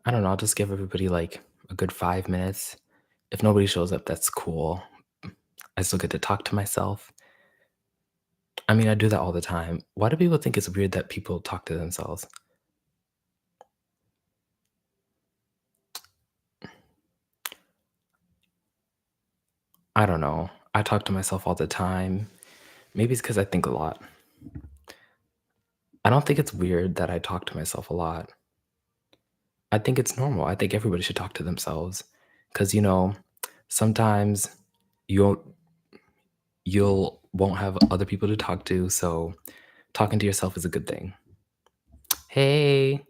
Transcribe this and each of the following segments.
I don't know, I'll just give everybody, like, a good 5 minutes. If nobody shows up, that's cool. I still get to talk to myself. I mean, I do that all the time. Why do people think it's weird that people talk to themselves? I don't know. I talk to myself all the time. Maybe it's because I think a lot. I don't think it's weird that I talk to myself a lot. I think it's normal. I think everybody should talk to themselves because, sometimes you'll you'll won't have other people to talk to, so talking to yourself is a good thing. Hey,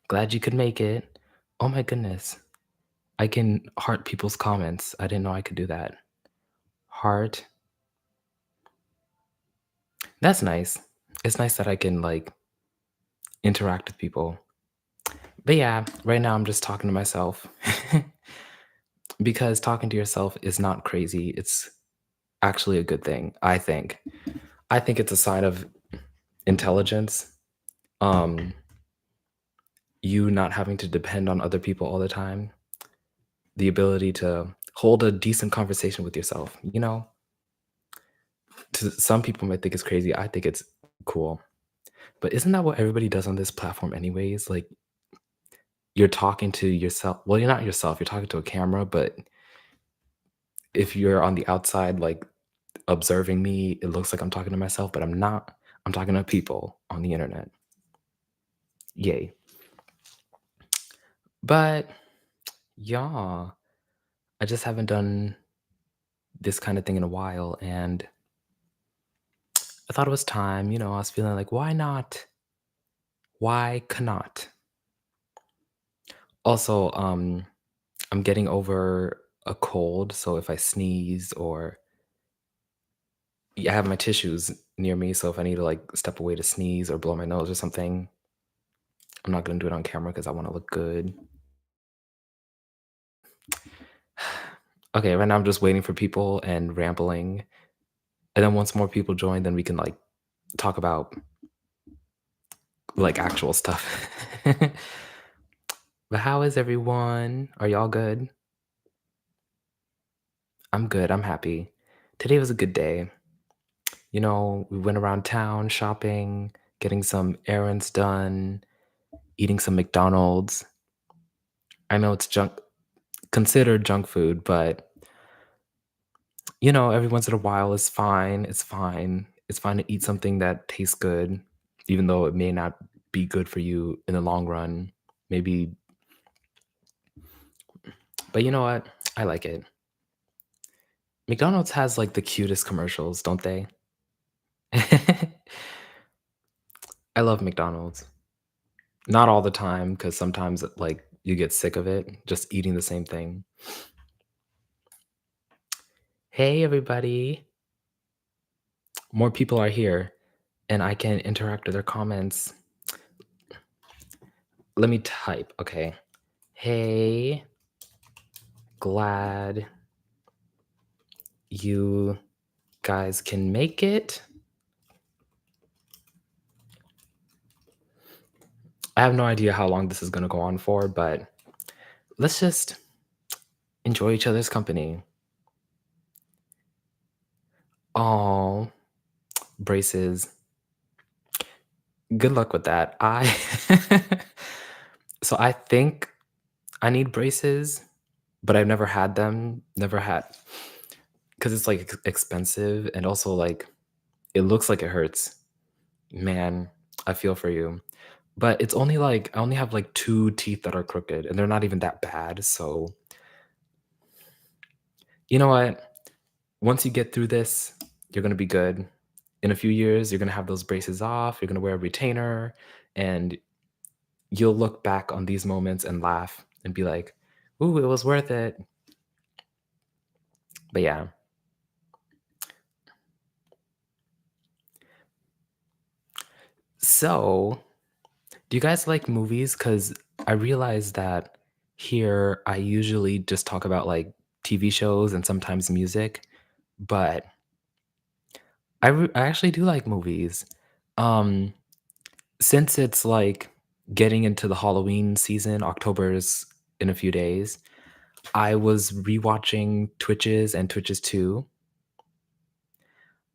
glad you could make it. Oh my goodness. I can heart people's comments. I didn't know I could do that. Heart. That's nice. It's nice that I can like interact with people. But yeah, right now I'm just talking to myself because talking to yourself is not crazy. It's actually a good thing, I think. I think it's a sign of intelligence. Um you not having to depend on other people all the time, the ability to hold a decent conversation with yourself, To some people might think it's crazy. I think it's cool. But isn't that what everybody does on this platform anyways? Like you're talking to yourself. Well, you're not yourself. You're talking to a camera, but if you're on the outside like observing me, it looks like I'm talking to myself, but I'm not. I'm talking to people on the internet. Yay. But yeah, I just haven't done this kind of thing in a while and I thought it was time, I was feeling like why not? Why cannot? Also, I'm getting over a cold, so if I sneeze or yeah, I have my tissues near me, so if I need to like step away to sneeze or blow my nose or something, I'm not gonna do it on camera because I want to look good. Okay, right now I'm just waiting for people and rambling, and then once more people join, then we can like talk about like actual stuff. But how is everyone? Are y'all good? I'm good. I'm happy. Today was a good day. We went around town shopping, getting some errands done, eating some McDonald's. I know it's considered junk food, but every once in a while is fine. It's fine. It's fine to eat something that tastes good, even though it may not be good for you in the long run. Maybe, but you know what? I like it. McDonald's has like the cutest commercials, don't they? I love McDonald's. Not all the time, because sometimes like you get sick of it, just eating the same thing. Hey, everybody. More people are here, and I can interact with their comments. Let me type. Okay. Hey, glad you guys can make it. I have no idea how long this is going to go on for, but let's just enjoy each other's company. Oh, braces. Good luck with that. So I think I need braces, but I've never had them. Never had because it's like expensive and also like it looks like it hurts. Man, I feel for you. But it's only like I only have like 2 teeth that are crooked, and they're not even that bad, so you know what? Once you get through this, you're gonna be good. In a few years, you're gonna have those braces off, you're gonna wear a retainer, and you'll look back on these moments and laugh and be like, "Ooh, it was worth it." But yeah. So, do you guys like movies? Because I realized that here I usually just talk about, like, TV shows and sometimes music, but I actually do like movies. Um, since it's, like getting into the Halloween season, October's in a few days. I was rewatching Twitches and Twitches 2.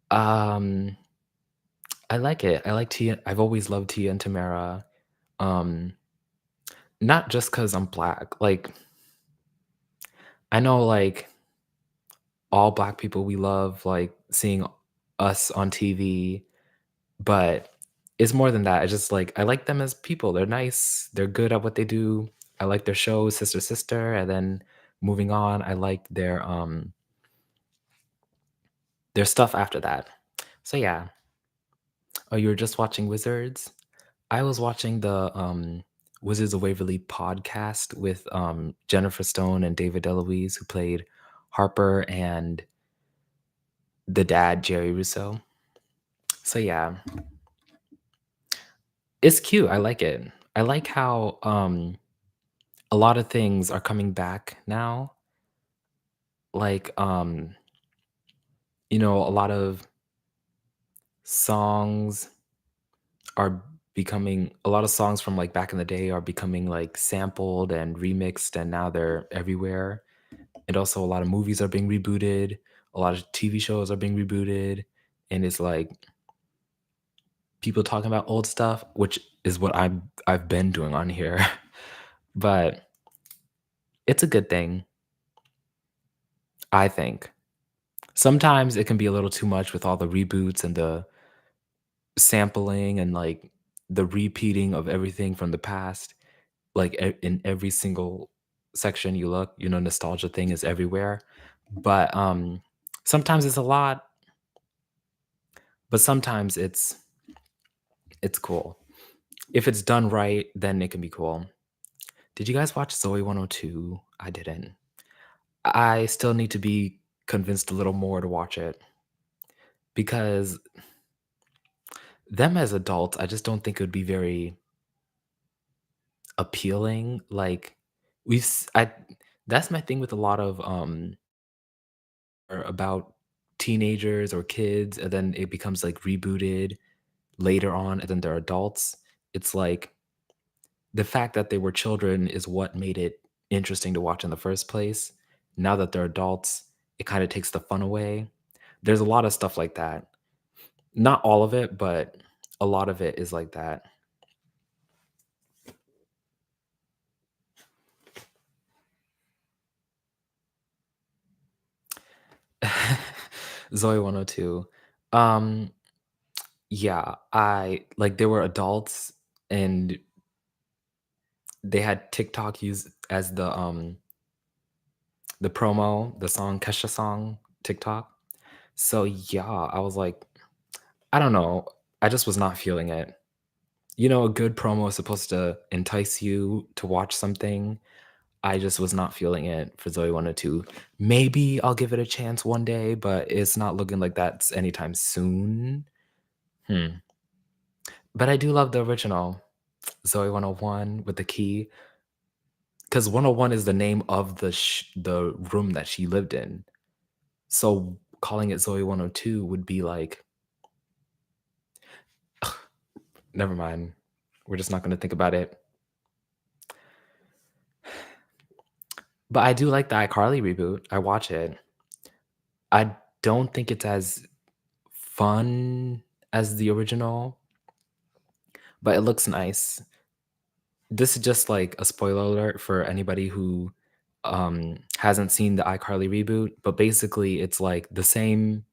Um, I like it. I like Tia. I've always loved Tia and Tamara. Um, not just because 'cause I'm black. Like, I know, like, all black people, we love, like, seeing us on TV, but it's more than that. I just, like, I like them as people. They're nice. They're good at what they do. I like their show, Sister Sister, and then moving on, I like their stuff after that. So, yeah. Oh, you were just watching Wizards? I was watching the, Wizards of Waverly podcast with, Jennifer Stone and David DeLuise, who played Harper and the dad, Jerry Russo. So, yeah, it's cute, I like it. I like how, a lot of things are coming back now, like, a lot of songs are a lot of songs from, like, back in the day are becoming, like, sampled and remixed, and now they're everywhere. And also a lot of movies are being rebooted, a lot of TV shows are being rebooted, and it's like people talking about old stuff, which is what I've been doing on here. But it's a good thing, I think. Sometimes it can be a little too much with all the reboots and the sampling and, like, the repeating of everything from the past. Like, in every single section you look, nostalgia thing is everywhere. But, sometimes it's a lot, but sometimes it's cool. If it's done right, then it can be cool. Did you guys watch Zoe 102? I didn't. I still need to be convinced a little more to watch it because them as adults, I just don't think it would be very appealing. Like we've s- I that's my thing with a lot of or about teenagers or kids and then it becomes like rebooted later on and then they're adults. It's like the fact that they were children is what made it interesting to watch in the first place. Now that they're adults, it kinda takes the fun away. There's a lot of stuff like that. Not all of it, but a lot of it is like that. Zoe 102. Um, yeah, I like, they were adults, and they had TikTok used as the promo, the song Kesha song, TikTok. So, yeah, I was like, I don't know, I just was not feeling it. A good promo is supposed to entice you to watch something. I just was not feeling it for Zoe 102. Maybe I'll give it a chance one day, but it's not looking like that's anytime soon. Hmm. But I do love the original Zoe 101 with the key because 101 is the name of the room that she lived in. So calling it Zoe 102 would be like, never mind. We're just not going to think about it. But I do like the iCarly reboot. I watch it. I don't think it's as fun as the original, but it looks nice. This is just like a spoiler alert for anybody who hasn't seen the iCarly reboot, but basically it's like the same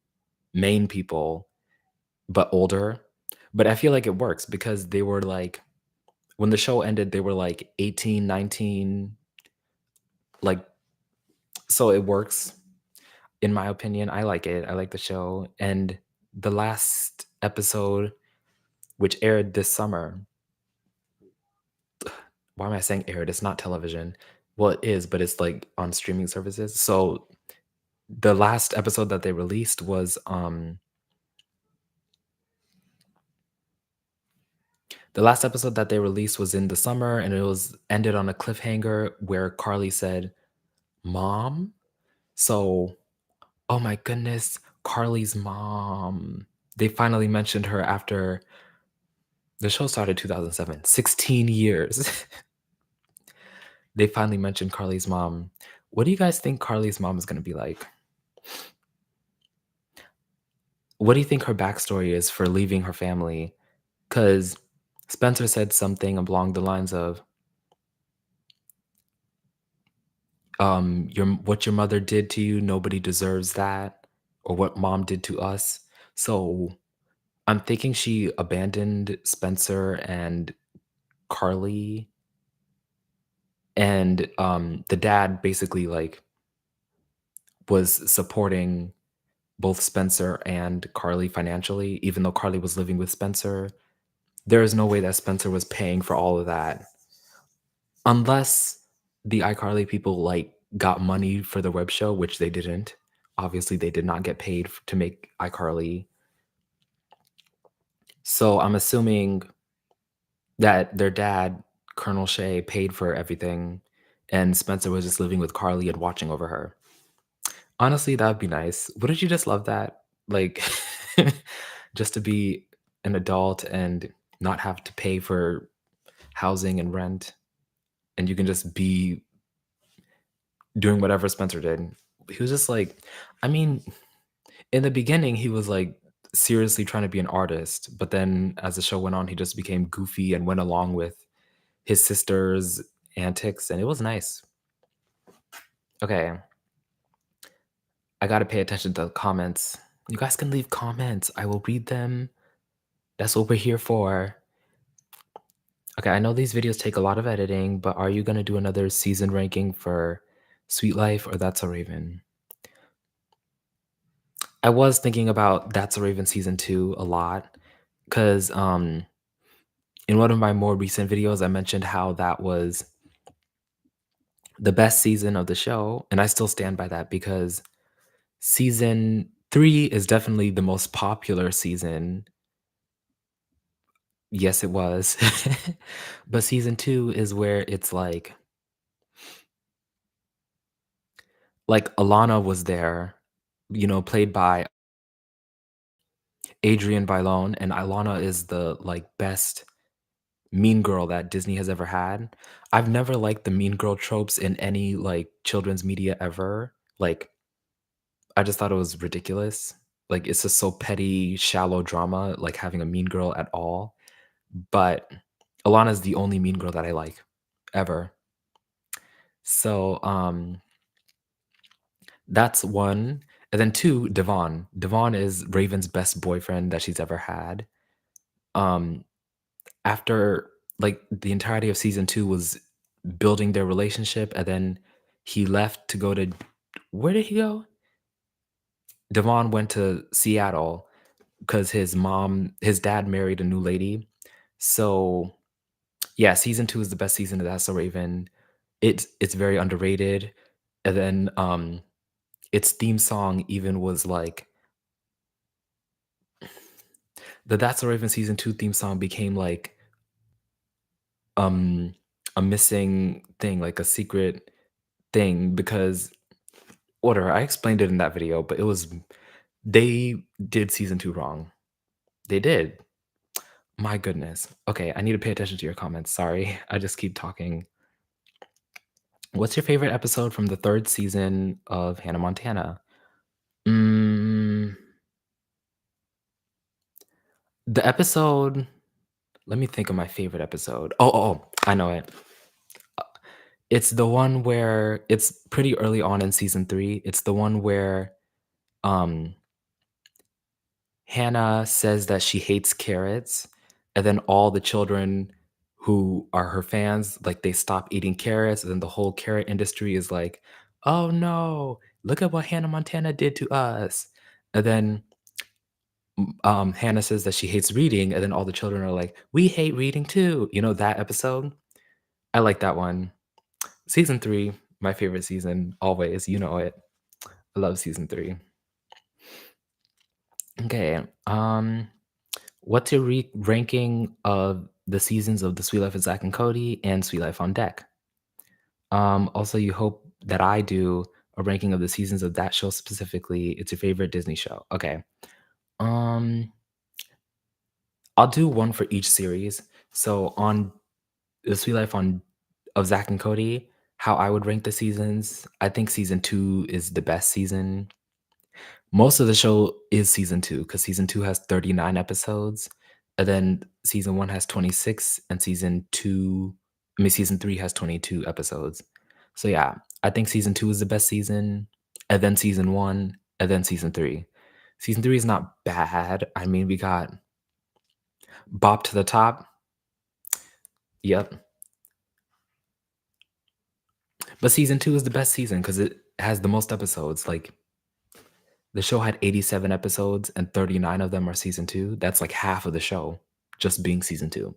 main people but older. But I feel like it works because they were like when the show ended they were like 18, 19, like so it works in my opinion. I like it. I like the show and the last episode which aired this summer. Why am I saying aired? It's not television. Well, it is, but it's like on streaming services. So the last episode that they released was the last episode that they released was in the summer and it was ended on a cliffhanger where Carly said, "Mom?" So, oh my goodness, Carly's mom. They finally mentioned her after The show started 2007, 16 years. They finally mentioned Carly's mom. What do you guys think Carly's mom is gonna be like? What do you think her backstory is for leaving her family? Because Spencer said something along the lines of, your what your mother did to you, nobody deserves that, or what mom did to us. So I'm thinking she abandoned Spencer and Carly, and the dad basically like was supporting both Spencer and Carly financially, even though Carly was living with Spencer. There is no way that Spencer was paying for all of that unless the iCarly people like got money for the web show, which they didn't. Obviously, they did not get paid to make iCarly. So I'm assuming that their dad, Colonel Shay, paid for everything, and Spencer was just living with Carly and watching over her. Honestly, that would be nice. Wouldn't you just love that? Like, just to be an adult and not have to pay for housing and rent, and you can just be doing whatever Spencer did. He was just like, I mean, in the beginning, he was like seriously trying to be an artist, but then as the show went on, he just became goofy and went along with his sister's antics, and it was nice. Okay, I gotta pay attention to the comments. You guys can leave comments. I will read them. That's what we're here for. Okay, I know these videos take a lot of editing, but are you gonna do another season ranking for Sweet Life or That's a Raven? I was thinking about That's a Raven season 2 a lot because in one of my more recent videos, I mentioned how that was the best season of the show, and I still stand by that because season 3 is definitely the most popular season. Yes, it was. But season 2 is where it's like Alana was there, played by Adrienne Bailon, and Alana is the, like, best mean girl that Disney has ever had. I've never liked the mean girl tropes in any, like, children's media ever. Like, I just thought it was ridiculous. Like, it's just so petty, shallow drama, like having a mean girl at all. But Alana's the only mean girl that I like ever. So, that's one. And then two, Devon. Devon is Raven's best boyfriend that she's ever had. Um, after like the entirety of season 2 was building their relationship, and then he left to go to where did he go? Devon went to Seattle because his dad married a new lady. So yeah, season 2 is the best season of That's So Raven. It's very underrated. And then its theme song even was like the That's So Raven season 2 theme song became like um a missing thing, like a secret thing because order, I explained it in that video, but it was they did season 2 wrong. They did. My goodness. Okay, I need to pay attention to your comments. Sorry. I just keep talking. What's your favorite episode from the 3rd season of Hannah Montana? Mm, the episode let me think of my favorite episode. Oh, I know it. It's the one where it's pretty early on in season 3. It's the one where um Hannah says that she hates carrots, and then all the children who are her fans, like, they stop eating carrots, and then the whole carrot industry is like, "Oh, no. Look at what Hannah Montana did to us." And then, Hannah says that she hates reading, and then all the children are like, "We hate reading too." You know that episode? I like that one. Season 3, my favorite season, always, you know it. I love season 3. Okay, what's your ranking of the seasons of The Sweet Life of Zack and Cody and Sweet Life on Deck? Also, you hope that I do a ranking of the seasons of that show specifically. It's your favorite Disney show. Okay. Um, I'll do one for each series. So on The Sweet Life on of Zack and Cody, how I would rank the seasons, I think season 2 is the best season. Most of the show is season 2 because season 2 has 39 episodes, and then season 1 has 26, and season 3 has 22 episodes. So, yeah, I think season 2 is the best season, and then season 1, and then season 3. Season 3 is not bad. I mean, we got Bop to the Top. Yep. But season 2 is the best season because it has the most episodes. Like, the show had 87 episodes, and 39 of them are season 2. That's like half of the show just being season 2.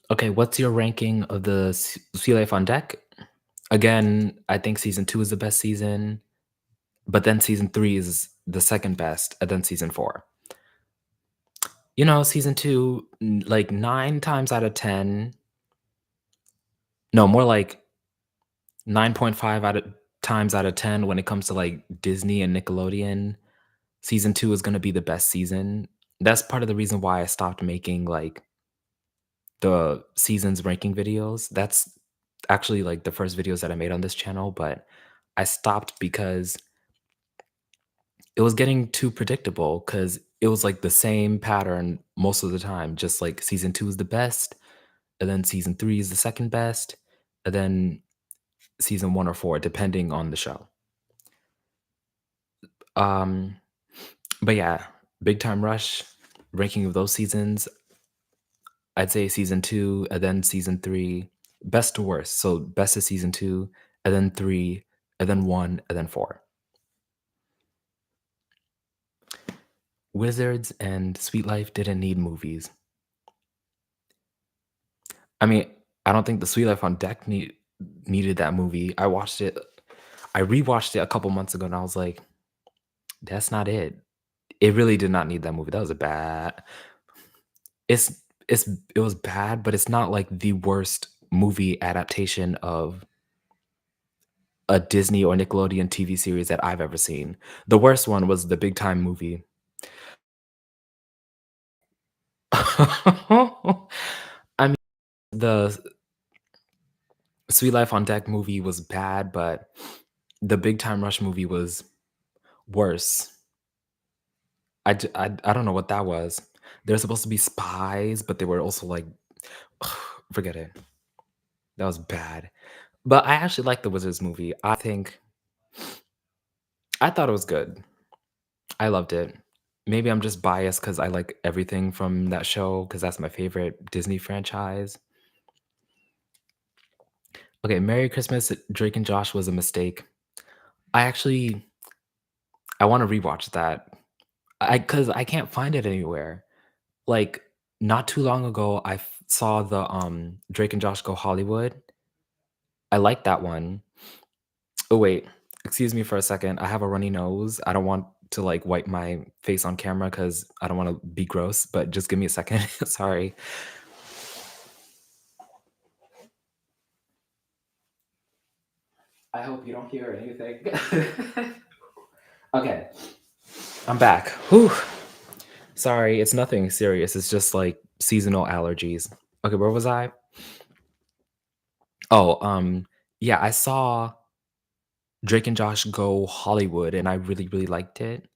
Okay, what's your ranking of the Sea Life on Deck? Again, I think season 2 is the best season, but then season 3 is the second best, and then season 4. Season 2, like 9 times out of 10, no, more like 9.5 times out of 10 when it comes to like Disney and Nickelodeon, season 2 is gonna be the best season. That's part of the reason why I stopped making like the seasons ranking videos. That's actually like the first videos that I made on this channel, but I stopped because it was getting too predictable because it was like the same pattern most of the time. Just like season 2 is the best, and then season 3 is the second best, and then season 1 or 4, depending on the show. Um, but yeah, Big Time Rush, ranking of those seasons, I'd say season 2, and then season 3, best to worst. So best is season 2, and then 3, and then 1, and then 4. Wizards and Sweet Life didn't need movies. I mean, I don't think The Sweet Life on Deck needed that movie. I rewatched it a couple months ago, and I was like, "That's not it." It really did not need that movie. That was a bad it was bad, but it's not like the worst movie adaptation of a Disney or Nickelodeon TV series that I've ever seen. The worst one was the Big Time movie. I mean, the Sweet Life on Deck movie was bad, but the Big Time Rush movie was worse. I don't know what that was. They're supposed to be spies, but they were also like forget it. That was bad. But I actually like the Wizards movie. I thought it was good. I loved it. Maybe I'm just biased because I like everything from that show because that's my favorite Disney franchise. Okay, Merry Christmas, Drake and Josh was a mistake. I actually I wanna rewatch that. Because I can't find it anywhere. Like, not too long ago, saw the, Drake and Josh Go Hollywood. I like that one. Oh, wait, excuse me for a second, I have a runny nose. I don't want to, like, wipe my face on camera because I don't wanna be gross, but just give me a second. Sorry. I hope you don't hear anything. Okay, I'm back. Whew. Sorry, it's nothing serious, it's just, like, seasonal allergies. Okay, where was I? Oh, yeah, I saw Drake and Josh Go Hollywood, and I really, really liked it.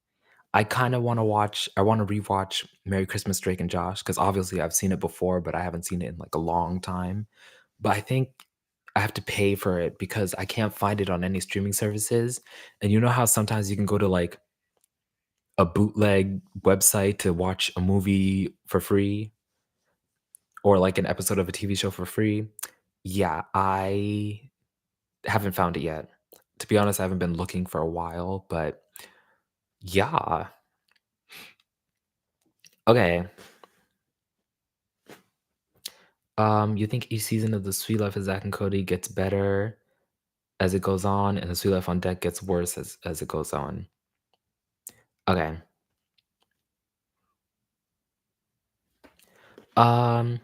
I wanna rewatch Merry Christmas, Drake and Josh because obviously I've seen it before, but I haven't seen it in, like, a long time. But I think I have to pay for it because I can't find it on any streaming services, and you know how sometimes you can go to, like, a bootleg website to watch a movie for free or, like, an episode of a TV show for free? Yeah, I haven't found it yet. To be honest, I haven't been looking for a while, but yeah. Okay. You think each season of The Sweet Life of Zack and Cody gets better as it goes on, and The Sweet Life on Deck gets worse as it goes on? Okay. Um,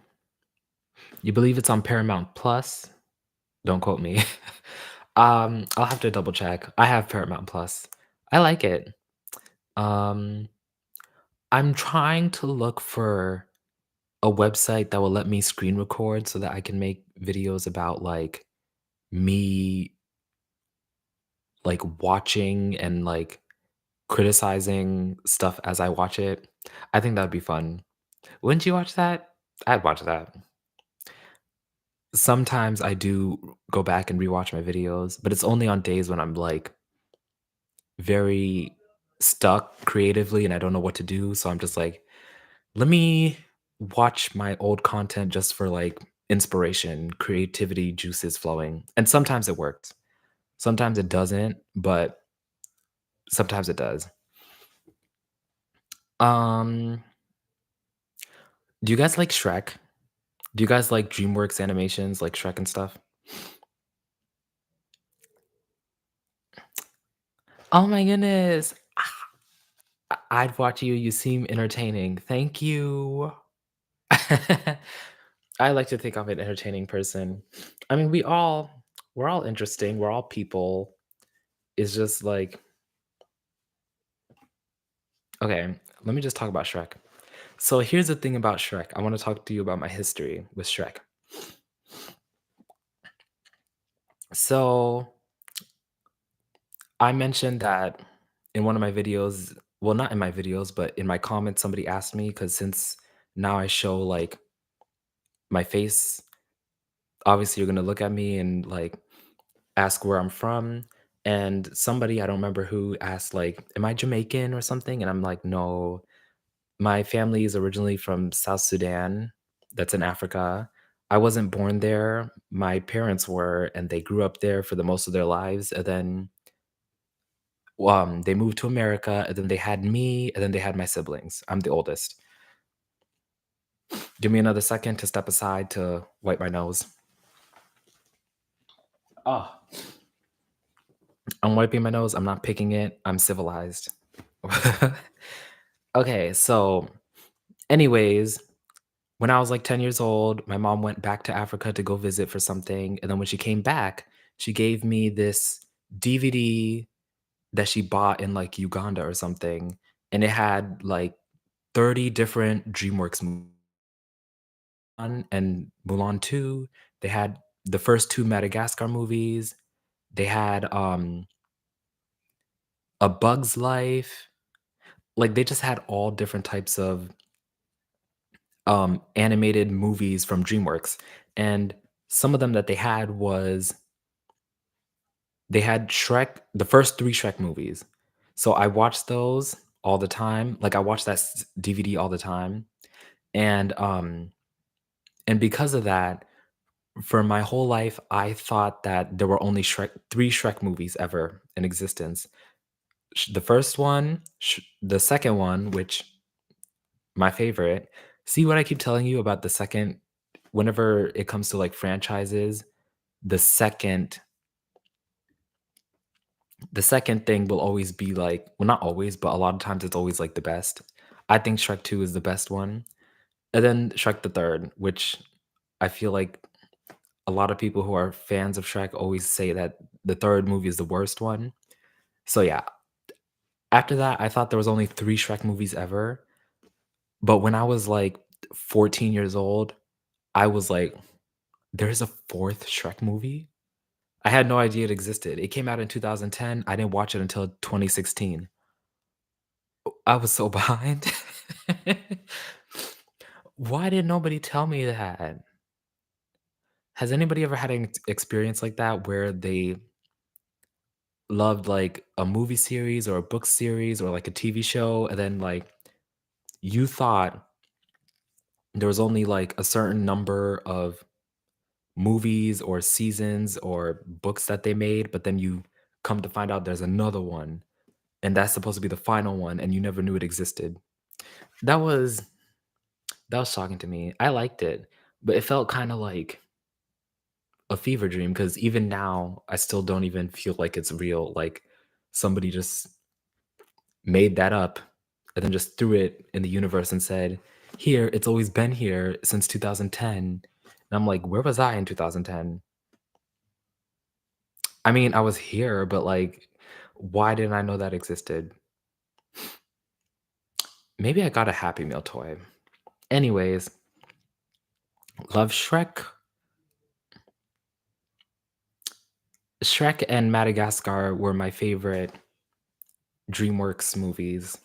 you believe it's on Paramount Plus? Don't quote me. I'll have to double check. I have Paramount Plus. I like it. Um, I'm trying to look for a website that will let me screen record so that I can make videos about, like, me, like, watching and, like, criticizing stuff as I watch it. I think that'd be fun. Wouldn't you watch that? I'd watch that. Sometimes I do go back and rewatch my videos, but it's only on days when I'm, like, very stuck creatively and I don't know what to do, so I'm just like, "Let me watch my old content just for, like, inspiration, creativity juices flowing," and sometimes it works. Sometimes it doesn't, but sometimes it does. Um, do you guys like Shrek? Do you guys like DreamWorks animations like Shrek and stuff? Oh my goodness. I'd watch you, you seem entertaining. Thank you. I like to think I'm an entertaining person. I mean, we're all interesting, we're all people. It's just like okay, let me just talk about Shrek. So here's the thing about Shrek. I want to talk to you about my history with Shrek. So I mentioned that in one of my videos, well, not in my videos, but in my comments, somebody asked me because since now I show like my face, obviously you're gonna look at me and like ask where I'm from. And somebody, I don't remember who, asked like, "Am I Jamaican or something?" And I'm like, "No, my family is originally from South Sudan. That's in Africa. I wasn't born there. My parents were, and they grew up there for the most of their lives. And then they moved to America, and then they had me, and then they had my siblings. I'm the oldest. Give me another second to step aside to wipe my nose. Oh, I'm wiping my nose. I'm not picking it. I'm civilized. Okay, so, anyways, when I was like 10 years old, my mom went back to Africa to go visit for something. And then when she came back, she gave me this DVD that she bought in like Uganda or something. And it had like 30 different DreamWorks movies and Mulan 2. They had the first two Madagascar movies. They had A Bug's Life. Like they just had all different types of animated movies from DreamWorks. And some of them that they had was they had Shrek, the first 3 Shrek movies. So I watched those all the time. Like I watched that DVD all the time. And and because of that, for my whole life, I thought that there were only 3 Shrek movies ever in existence. The first one, the second one, which my favorite. See what I keep telling you about the second whenever it comes to like franchises, the second the second thing will always be like well, not always, but a lot of times it's always like the best. I think Shrek 2 is the best one. And then Shrek the Third, which I feel like a lot of people who are fans of Shrek always say that the third movie is the worst one. So yeah, after that, I thought there was only 3 Shrek movies ever. But when I was like 14 years old, I was like, there's a fourth Shrek movie? I had no idea it existed. It came out in 2010. I didn't watch it until 2016. I was so behind. Why did nobody tell me that? Has anybody ever had an experience like that where they loved like a movie series or a book series or like a TV show and then like you thought there was only like a certain number of movies or seasons or books that they made, but then you come to find out there's another one and that's supposed to be the final one and you never knew it existed. That was that was shocking to me. I liked it, but it felt kind of like a fever dream because even now I still don't even feel like it's real. Like somebody just made that up and then just threw it in the universe and said, "Here, it's always been here since 2010." And I'm like, "Where was I in 2010?" I mean, I was here, but like, why didn't I know that existed? Maybe I got a Happy Meal toy. Anyways, love Shrek. Shrek and Madagascar were my favorite DreamWorks movies.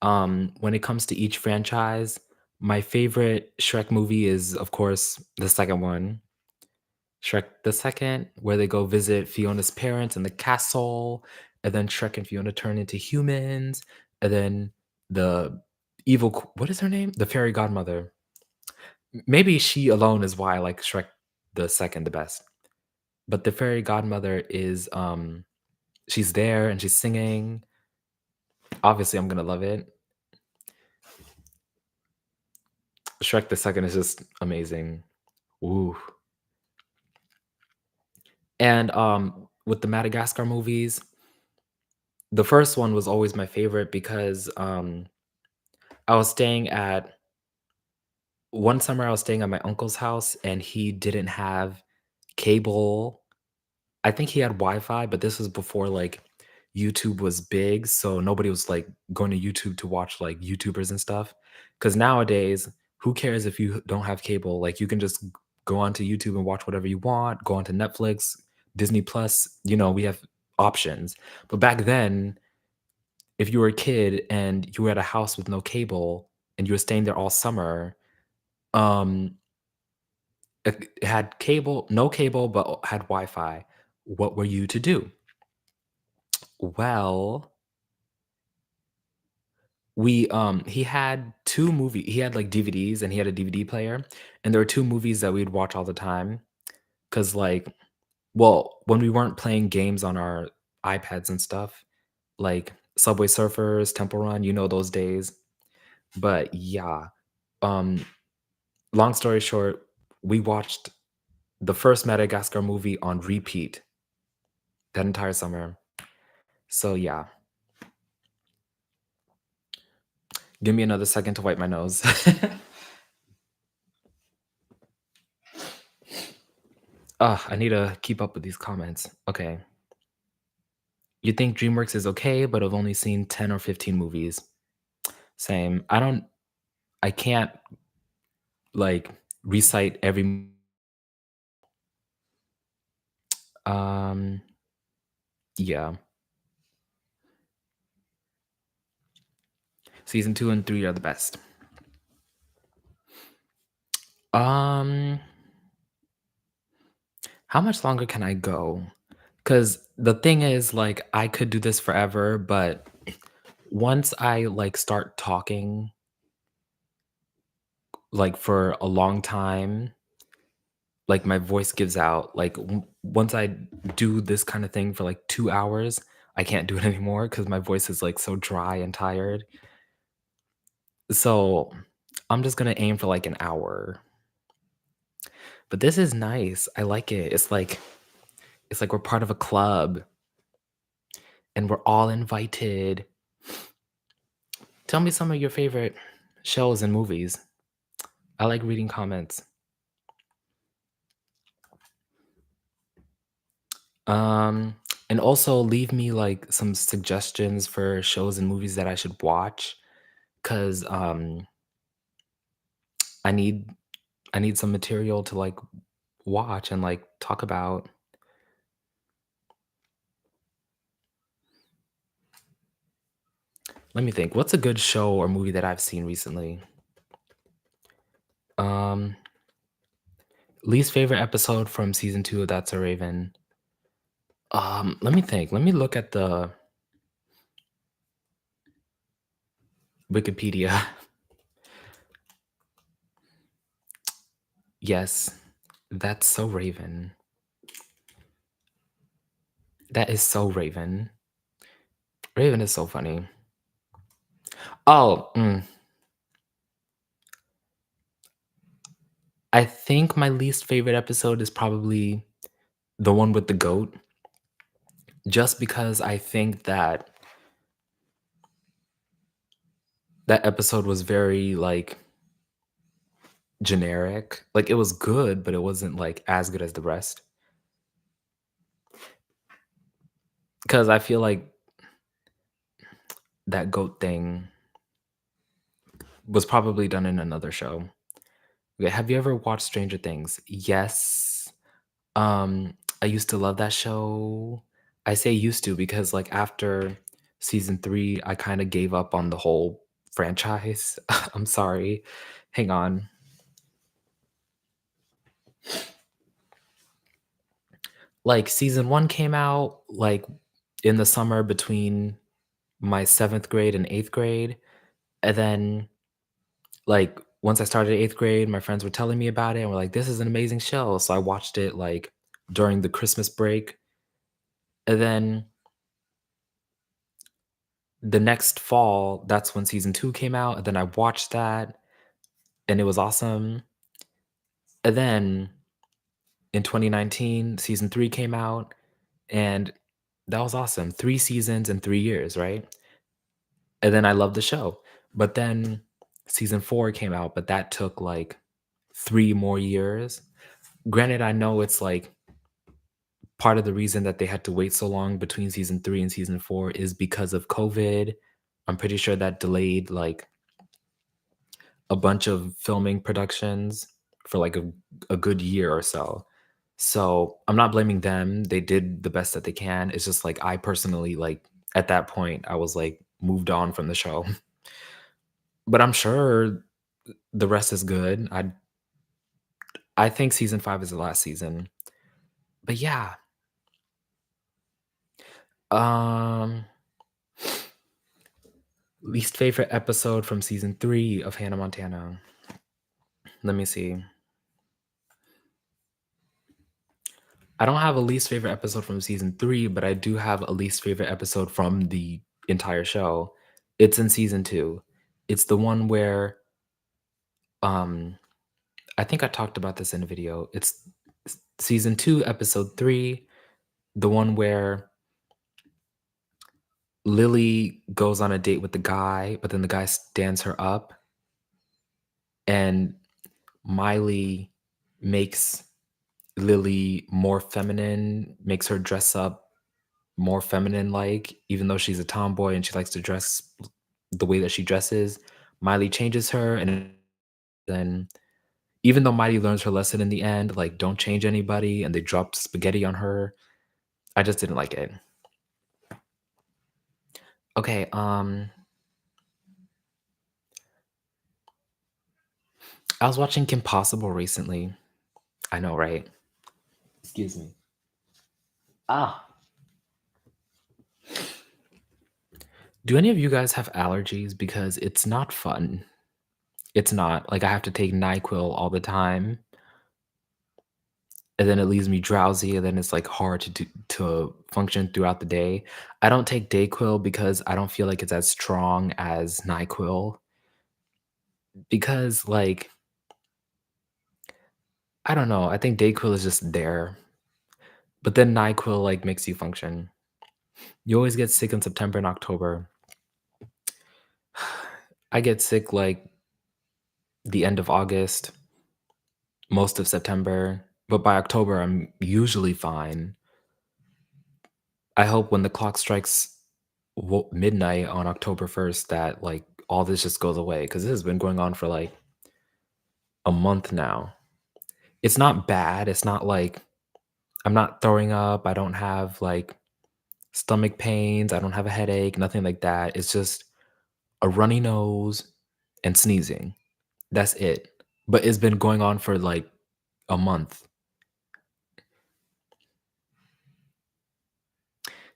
When it comes to each franchise, my favorite Shrek movie is, of course, the second one, Shrek the Second, where they go visit Fiona's parents in the castle, and then Shrek and Fiona turn into humans, and then the what is her name? The fairy godmother. Maybe she alone is why I like Shrek the Second the best. But the fairy godmother is she's there and she's singing. Obviously, I'm gonna love it. Shrek the Second is just amazing. Ooh. And with the Madagascar movies, the first one was always my favorite because I was staying at one summer I was staying at my uncle's house and he didn't have cable. I think he had Wi-Fi, but this was before like YouTube was big, so nobody was like going to YouTube to watch like YouTubers and stuff. Because nowadays, who cares if you don't have cable? Like you can just go onto YouTube and watch whatever you want. Go onto Netflix, Disney Plus. We have options. But back then, if you were a kid and you were at a house with no cable and you were staying there all summer, um, it had cable, no cable, but had Wi-Fi. What were you to do? Well, he had 2 he had, like, DVDs and he had a DVD player, and there were 2 movies that we'd watch all the time. Cause like well, when we weren't playing games on our iPads and stuff, like Subway Surfers, Temple Run, those days. But yeah, um, long story short, we watched the first Madagascar movie on repeat that entire summer. So, yeah. Give me another second to wipe my nose. Ugh, I need to keep up with these comments. Okay. You think DreamWorks is okay, but I've only seen 10 or 15 movies. Same. I can't like recite every um yeah. Season 2 and 3 are the best. Um how much longer can I go? Cuz the thing is like I could do this forever, but once I like start talking like for a long time, like my voice gives out. Like once I do this kind of thing for like 2 hours, I can't do it anymore cuz my voice is like so dry and tired. So, I'm just going to aim for like an hour. But this is nice. I like it. It's like we're part of a club and we're all invited. Tell me some of your favorite shows and movies. I like reading comments. Um, and also leave me like some suggestions for shows and movies that I should watch cuz I need I need some material to like watch and like talk about. Let me think. What's a good show or movie that I've seen recently? Um, Least favorite episode from season 2 of That's a Raven. Let me think. Let me look at the Wikipedia. Yes, that's so Raven. That is so Raven. Raven is so funny. Oh, I think my least favorite episode is probably the one with the goat, just because I think that that episode was very like generic. Like it was good, but it wasn't like as good as the rest. Because I feel like that goat thing. was probably done in another show. Okay, have you ever watched Stranger Things? Yes. I used to love that show. I say used to because, like, after season 3, I kinda gave up on the whole franchise. I'm sorry. Hang on. Like, season 1 came out, like, in the summer between my 7th grade and 8th grade, and then, like, once I started 8th grade, my friends were telling me about it and were like, "This is an amazing show," so I watched it, like, during the Christmas break, and then the next fall, that's when season 2 came out, and then I watched that, and it was awesome, and then in 2019, season 3 came out, and that was awesome. 3 seasons in 3 years, right? And then I loved the show, but then season 4 came out, but that took, like, 3 more years. Granted, I know it's, like, part of the reason that they had to wait so long between season 3 and season 4 is because of COVID. I'm pretty sure that delayed, like, a bunch of filming productions for, like, a good year or so. So, I'm not blaming them, they did the best that they can, it's just, like, I personally, like, at that point, I was, like, moved on from the show. But I'm sure the rest is good. I think season 5 is the last season. But yeah, um, least favorite episode from season 3 of Hannah Montana. Let me see. I don't have a least favorite episode from season 3, but I do have a least favorite episode from the entire show. It's in season 2. It's the one where, um I think I talked about this in a video. It's season 2, episode 3, the one where Lily goes on a date with the guy, but then the guy stands her up, and Miley makes Lily more feminine, makes her dress up more feminine like, even though she's a tomboy and she likes to dress the way that she dresses. Miley changes her, and then even though Miley learns her lesson in the end, like, don't change anybody, and they drop spaghetti on her, I just didn't like it. Okay, I was watching Kim Possible recently. I know, right? Excuse me. Ah. Do any of you guys have allergies? Because it's not fun. It's not. Like, I have to take NyQuil all the time, and then it leaves me drowsy, and then it's, like, hard to function throughout the day. I don't take Dayquil because I don't feel like it's as strong as NyQuil because, like, I don't know, I think Dayquil is just there, but then NyQuil, like, makes you function. You always get sick in September and October. I get sick, like, the end of August, most of September, but by October, I'm usually fine. I hope when the clock strikes midnight on October 1st that, like, all this just goes away because this has been going on for, like, a month now. It's not bad, it's not like I'm not throwing up, I don't have, like, stomach pains, I don't have a headache, nothing like that. It's just a runny nose and sneezing. That's it. But it's been going on for, like, a month.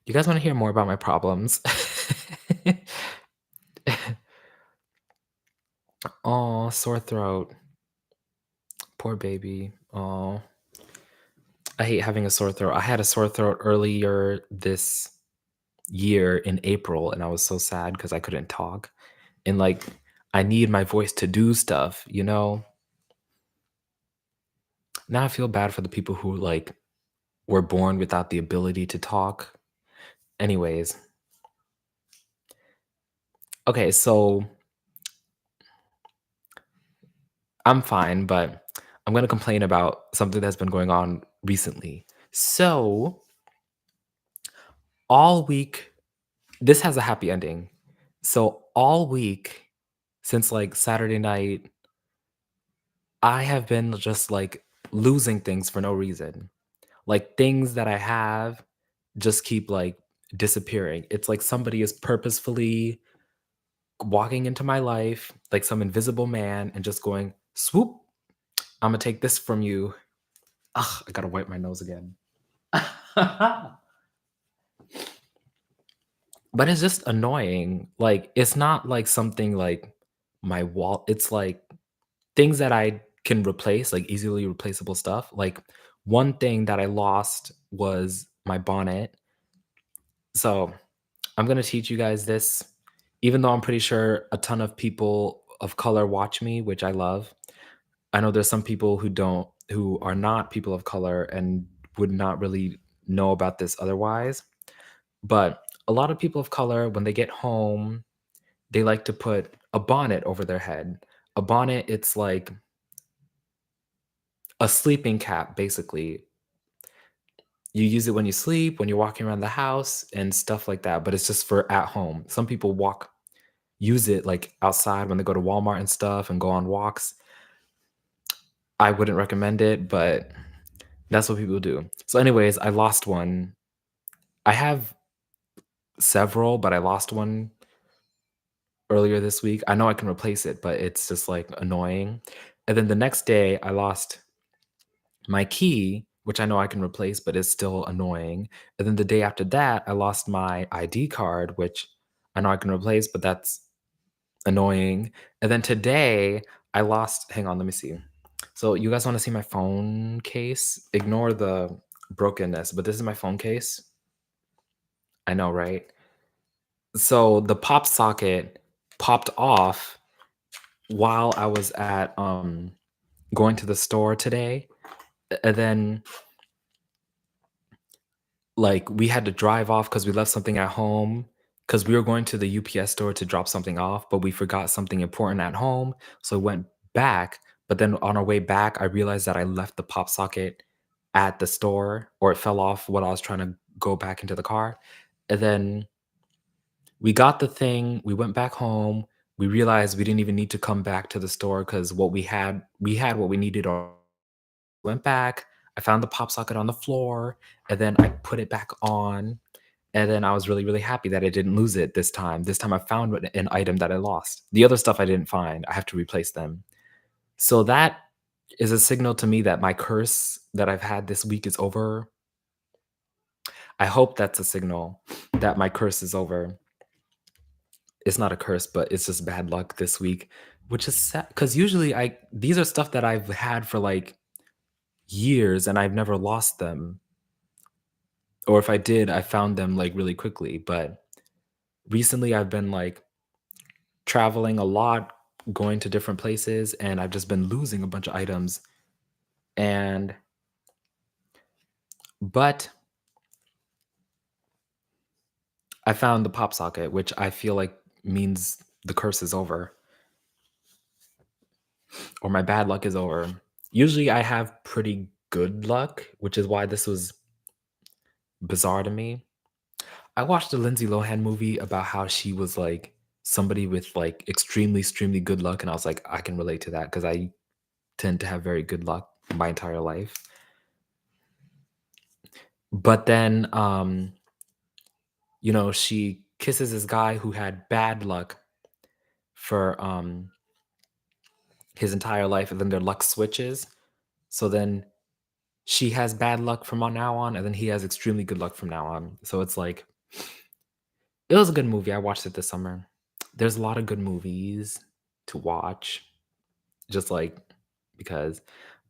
You guys wanna hear more about my problems? Oh, sore throat. Poor baby. Oh, I hate having a sore throat. I had a sore throat earlier this year in April, and I was so sad because I couldn't talk, and, like, I need my voice to do stuff, you know? Now I feel bad for the people who, like, were born without the ability to talk. Anyways, okay, so I'm fine, but I'm gonna complain about something that's been going on recently. So, all week this has a happy ending. So, all week since, like, Saturday night, I have been just, like, losing things for no reason. Like, things that I have just keep, like, disappearing. It's like somebody is purposefully walking into my life, like some invisible man, and just going, "Swoop, Imma take this from you." Ugh, I gotta wipe my nose again. But it's just annoying. Like, it's not like something like my wall it's like things that I can replace, like easily replaceable stuff. Like, one thing that I lost was my bonnet. So, I'm gonna teach you guys this, even though I'm pretty sure a ton of people of color watch me, which I love. I know there's some people who are not people of color and would not really know about this otherwise. But a lot of people of color, when they get home, they like to put a bonnet over their head. A bonnet, it's like a sleeping cap, basically. You use it when you sleep, when you're walking around the house, and stuff like that, but it's just for at home. Some people use it like outside when they go to Walmart and stuff and go on walks. I wouldn't recommend it, but that's what people do. So, anyways, I lost one. I have several, but I lost one earlier this week. I know I can replace it, but it's just like annoying. And then the next day, I lost my key, which I know I can replace, but it's still annoying. And then the day after that, I lost my ID card, which I know I can replace, but that's annoying. And then today, I lost, hang on, let me see. So, you guys want to see my phone case? Ignore the brokenness, but this is my phone case. I know, right? So, the pop socket popped off while I was at going to the store today. And then like, we had to drive off because we left something at home. Because we were going to the UPS store to drop something off, but we forgot something important at home, so we went back, but then on our way back, I realized that I left the pop socket at the store, or it fell off when I was trying to go back into the car, and then we got the thing, we went back home, we realized we didn't even need to come back to the store because we had what we needed. Went back, I found the pop socket on the floor, and then I put it back on, and then I was really, really happy that I didn't lose it this time. This time I found an item that I lost. The other stuff I didn't find, I have to replace them. So that is a signal to me that my curse that I've had this week is over. I hope that's a signal that my curse is over. It's not a curse, but it's just bad luck this week, which is sad because usually I these are stuff that I've had for like years and I've never lost them. Or if I did, I found them, like, really quickly, but recently I've been, like, traveling a lot, going to different places, and I've just been losing a bunch of items, and but I found the pop socket, which I feel like means the curse is over, or my bad luck is over. Usually, I have pretty good luck, which is why this was bizarre to me. I watched a Lindsay Lohan movie about how she was, like, somebody with, like, extremely, extremely good luck, and I was like, "I can relate to that because I tend to have very good luck my entire life. But then, she kisses this guy who had bad luck for his entire life, and then their luck switches. So then she has bad luck from on now on, and then he has extremely good luck from now on. So it's like it was a good movie. I watched it this summer. There's a lot of good movies to watch, just like because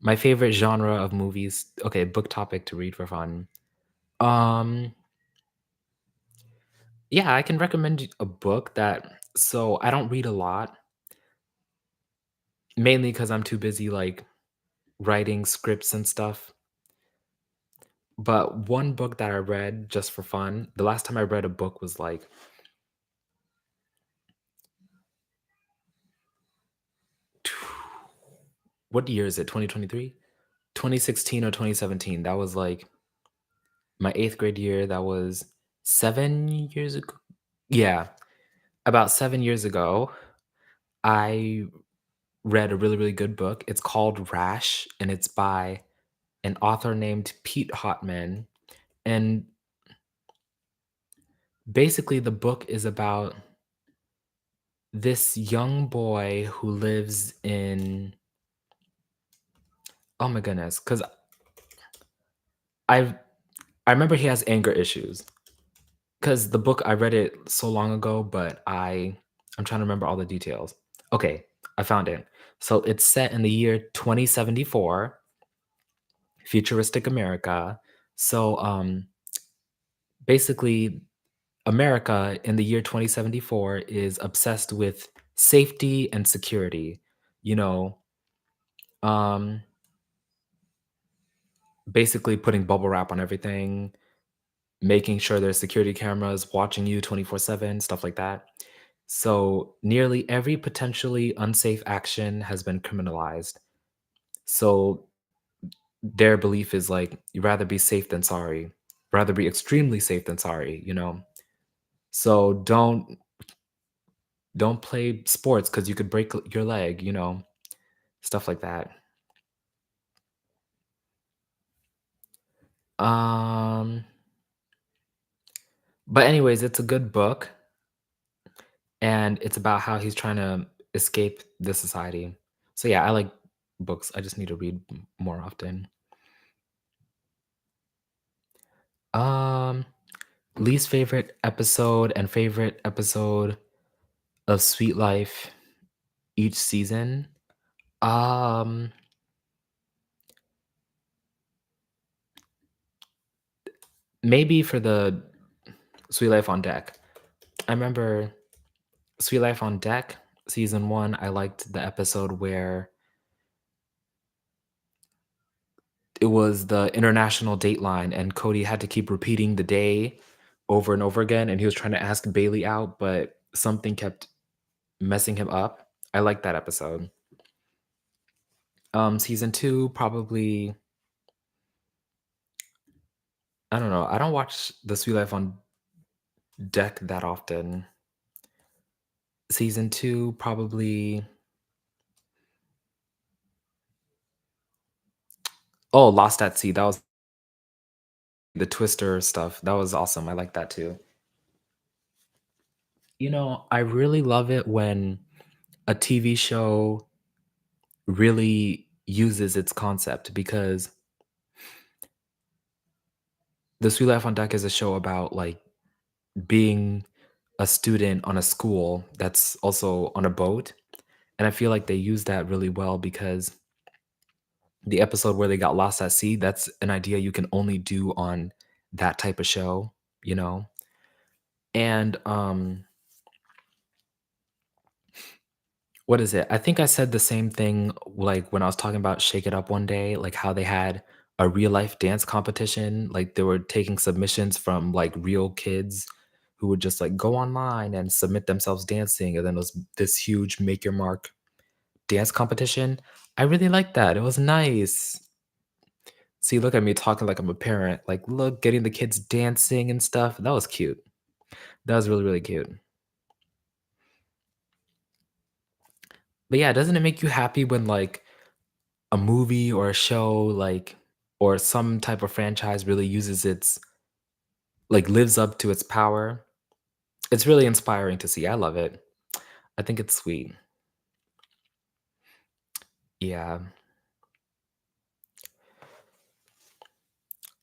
my favorite genre of movies. Okay, book topic to read for fun. Um, Yeah, I can recommend you a book I don't read a lot, mainly because 'cause I'm too busy, like, writing scripts and stuff, but one book that I read just for fun the last time I read a book was, like, what year is it? 2023? 2016 or 2017, that was, like, my 8th grade year, that was 7 years ago? Yeah, about 7 years ago. I read a really, really good book. It's called Rash, and it's by an author named Pete Hotman. And basically, the book is about this young boy who lives in, oh my goodness, because I I remember he has anger issues. Because the book, I read it so long ago, but I'm trying to remember all the details. Okay, I found it. So it's set in the year 2074, futuristic America. So basically, America in the year 2074 is obsessed with safety and security. You know, um, basically putting bubble wrap on everything, making sure there's security cameras watching you 24/7, stuff like that. So, nearly every potentially unsafe action has been criminalized. So, their belief is like, you'd rather be safe than sorry, rather be extremely safe than sorry, you know? So, don't play sports because you could break your leg, you know, stuff like that. Um, but anyways, it's a good book, and it's about how he's trying to escape the society. So yeah, I like books. I just need to read more often. Um, Least favorite episode and favorite episode of Sweet Life each season. Um, Maybe for the Sweet Life on Deck. I remember Sweet Life on Deck season 1, I liked the episode where it was the international dateline and Cody had to keep repeating the day over and over again, and he was trying to ask Bailey out, but something kept messing him up. I liked that episode. Season 2, probably, I don't know, I don't watch The Sweet Life on Deck that often. Season 2, probably, oh, Lost at Sea, that was the Twister stuff, that was awesome, I like that too. You know, I really love it when a TV show really uses its concept because The Sweet Life on Deck is a show about, like, being a student on a school that's also on a boat, and I feel like they use that really well because the episode where they got lost at sea, that's an idea you can only do on that type of show, you know? And, what is it? I think I said the same thing, like, when I was talking about Shake It Up one day, like, how they had a real life dance competition, like, they were taking submissions from, like, real kids who would just, like, go online and submit themselves dancing, and then it was this huge make your mark dance competition. I really liked that, it was nice. See, look at me talking like I'm a parent, like, look, getting the kids dancing and stuff, that was cute. That was really, really cute. But yeah, doesn't it make you happy when, like, a movie or a show, like, or some type of franchise really uses its like, lives up to its power? It's really inspiring to see, I love it. I think it's sweet. Yeah.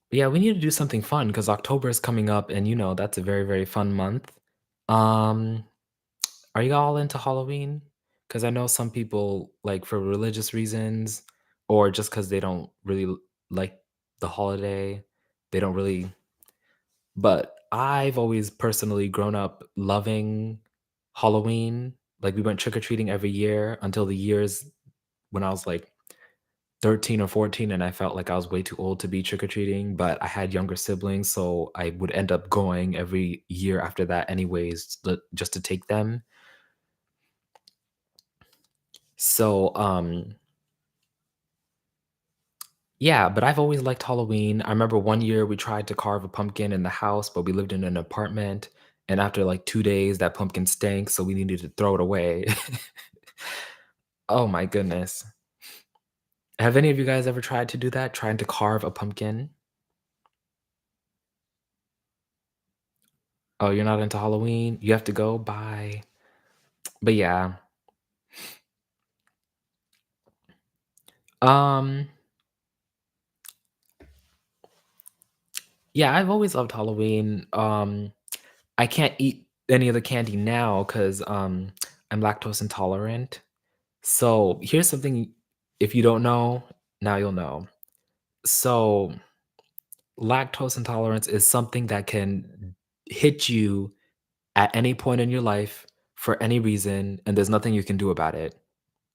But yeah, we need to do something fun because October is coming up, and, you know, that's a very, very fun month. Um, are you all into Halloween? Because I know some people, like, for religious reasons or just because they don't really like the holiday, they don't really. But I've always personally grown up loving Halloween. Like, we went trick or treating every year until the years when I was, like, 13 or 14, and I felt like I was way too old to be trick or treating, but I had younger siblings, so I would end up going every year after that anyways, just to take them. So, yeah, but I've always liked Halloween. I remember one year we tried to carve a pumpkin in the house, but we lived in an apartment, and after, like, 2 days, that pumpkin stank, so we needed to throw it away. Oh my goodness. Have any of you guys ever tried to do that? Trying to carve a pumpkin? Oh, you're not into Halloween? You have to go? Bye. But yeah. Um, yeah, I've always loved Halloween. I can't eat any of the candy now because I'm lactose intolerant. So here's something if you don't know, now you'll know. So lactose intolerance is something that can hit you at any point in your life for any reason, and there's nothing you can do about it.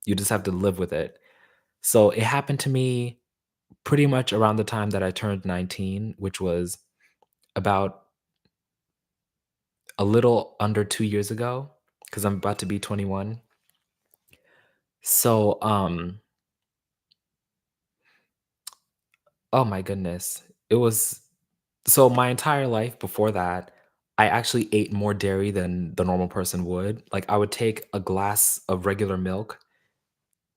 You just have to live with it. So it happened to me pretty much around the time that I turned 19, which was about a little under 2 years ago, because 'cause I'm about to be 21. So, oh my goodness. It was so my entire life before that, I actually ate more dairy than the normal person would. Like, I would take a glass of regular milk,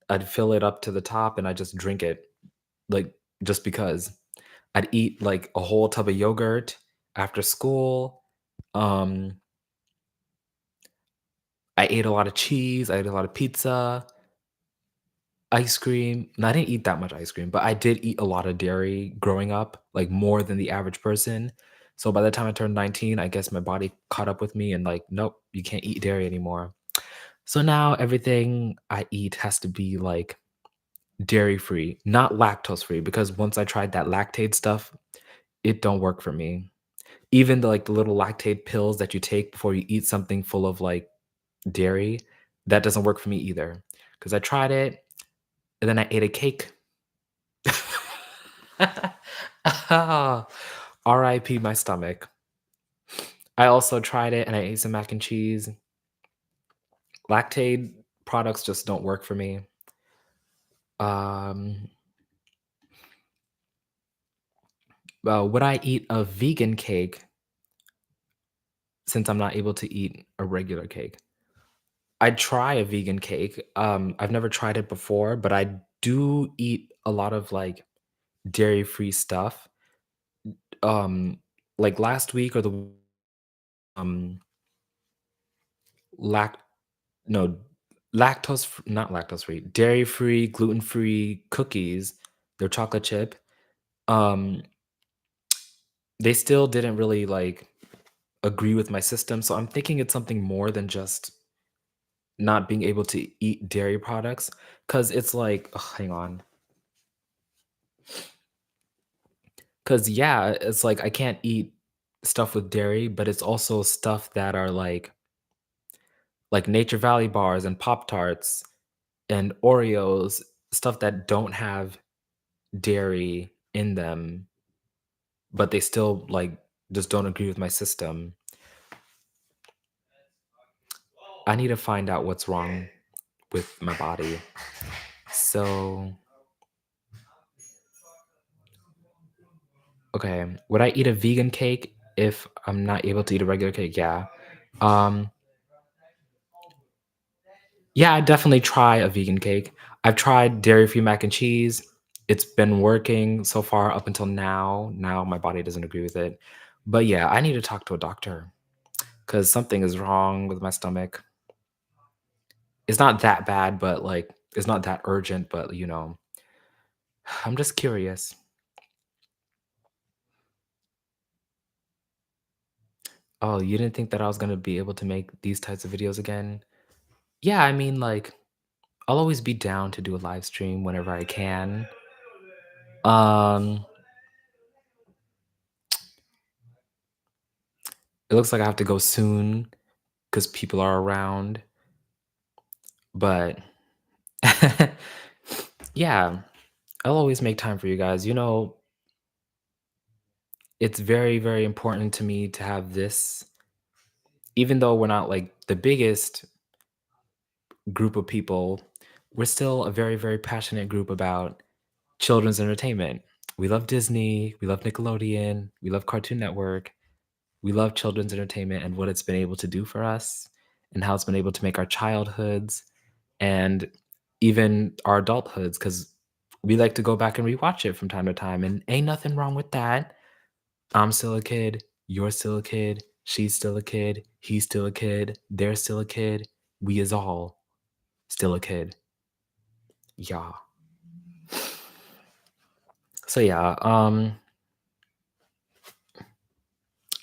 I'd fill it up to the top, and I just drink it, like, just because. I'd eat, like, a whole tub of yogurt after school. Um, I ate a lot of cheese, I ate a lot of pizza, ice cream. No, I didn't eat that much ice cream, but I did eat a lot of dairy growing up, like, more than the average person. So by the time I turned 19, I guess my body caught up with me and, like, "Nope, you can't eat dairy anymore." So now everything I eat has to be, like, dairy-free, not lactose-free, because once I tried that Lactaid stuff, it don't work for me. Even the, like, the little Lactaid pills that you take before you eat something full of, like, dairy, that doesn't work for me either. Because I tried it, and then I ate a cake. RIP my stomach. I also tried it, and I ate some mac and cheese. Lactaid products just don't work for me. Um, would I eat a vegan cake since I'm not able to eat a regular cake? I'd try a vegan cake. I've never tried it before, but I do eat a lot of, like, dairy-free stuff. Um, like, last week or the um, lac no, not lactose-free, dairy-free, gluten-free cookies, they're chocolate chip. Um, they still didn't really, like, agree with my system, so I'm thinking it's something more than just not being able to eat dairy products. Cause it's like ugh, hang on. Cause yeah, it's like I can't eat stuff with dairy, but it's also stuff that are like Nature Valley bars and Pop-Tarts and Oreos, stuff that don't have dairy in them, but they still, like, just don't agree with my system. I need to find out what's wrong with my body. So, okay, would I eat a vegan cake if I'm not able to eat a regular cake? Yeah. Um, yeah, I'd definitely try a vegan cake. I've tried dairy-free mac and cheese. It's been working so far up until now. Now my body doesn't agree with it. But yeah, I need to talk to a doctor because something is wrong with my stomach. It's not that bad, but like it's not that urgent, but I'm just curious. Oh, you didn't think that I was gonna be able to make these types of videos again? Yeah, I mean, like, I'll always be down to do a live stream whenever I can. Um, it looks like I have to go soon because people are around, but yeah, I'll always make time for you guys. It's very, very important to me to have this, even though we're not like the biggest group of people, we're still a very, very passionate group about children's entertainment. We love Disney, we love Nickelodeon, we love Cartoon Network, we love children's entertainment and what it's been able to do for us and how it's been able to make our childhoods. and even our adulthoods, because we like to go back and rewatch it from time to time, and ain't nothing wrong with that. I'm still a kid, you're still a kid, she's still a kid, he's still a kid, they're still a kid, we is all still a kid. Yeah. So yeah,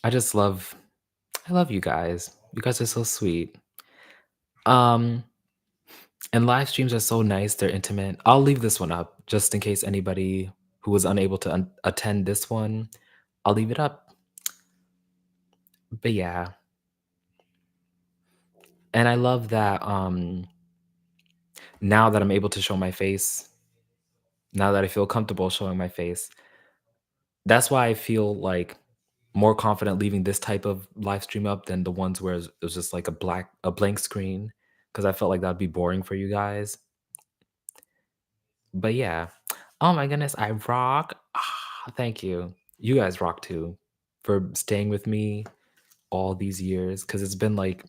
I just love I love you guys. You guys are so sweet. Um, and live streams are so nice, they're intimate. I'll leave this one up just in case anybody who was unable to attend this one. I'll leave it up. But yeah, and I love that now that I'm able to show my face, now that I feel comfortable showing my face, that's why I feel like more confident leaving this type of live stream up than the ones where it was just like a blank screen, because I felt like that'd be boring for you guys. But yeah. Oh my goodness, I rock. Thank you. You guys rock too for staying with me all these years, because it's been like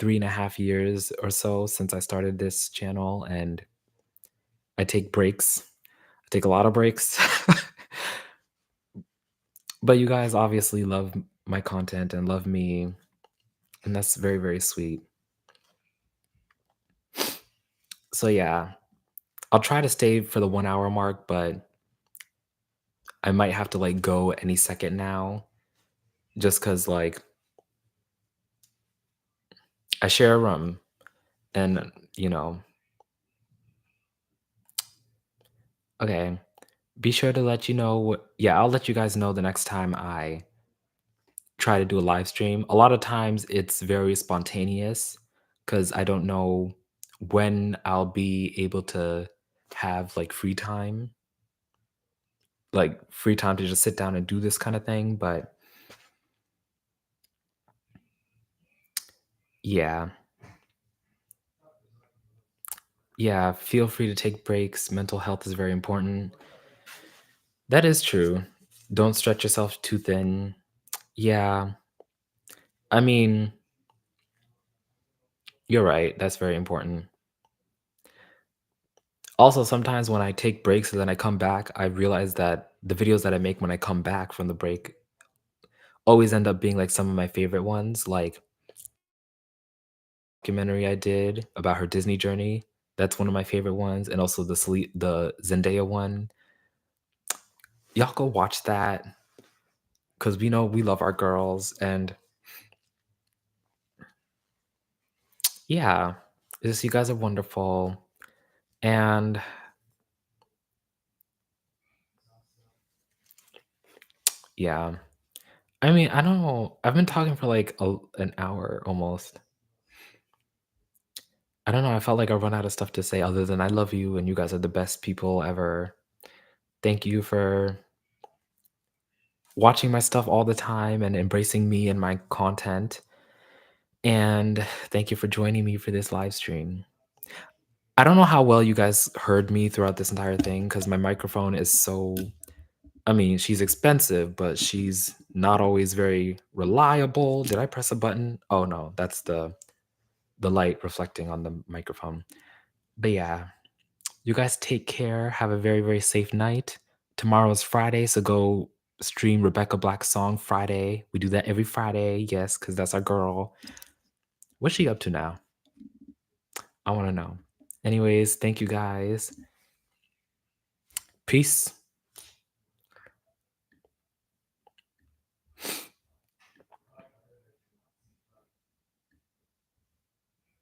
3.5 years or so since I started this channel, and I take breaks. I take a lot of breaks. But you guys obviously love my content and love me, and that's very, very sweet. So yeah, I'll try to stay for the 1 hour mark, but I might have to like go any second now, just because like I share a room, and you know, okay. Be sure to let you know. Yeah, I'll let you guys know the next time I try to do a live stream. A lot of times it's very spontaneous because I don't know when I'll be able to have like free time to just sit down and do this kind of thing. But yeah, yeah, feel free to take breaks. Mental health is very important. That is true. Don't stretch yourself too thin. Yeah, I mean, you're right. That's very important. Also, sometimes when I take breaks and then I come back, I realize that the videos that I make when I come back from the break always end up being like some of my favorite ones, like documentary I did about her Disney journey. That's one of my favorite ones, and also the Zendaya one. Y'all go watch that because we know we love our girls, and yeah, just you guys are wonderful, and yeah. I mean, I don't know. I've been talking for like an hour almost. I don't know. I felt like I run out of stuff to say other than I love you and you guys are the best people ever. Thank you for watching my stuff all the time and embracing me and my content. And thank you for joining me for this live stream. I don't know how well you guys heard me throughout this entire thing because my microphone is so, I mean, she's expensive, but she's not always very reliable. Did I press a button? Oh no, that's the light reflecting on the microphone. But yeah, you guys take care. Have a very, very safe night. Tomorrow is Friday, so go stream Rebecca Black's song Friday. We do that every Friday, yes, because that's our girl. What's she up to now? I want to know. Anyways, thank you guys. Peace.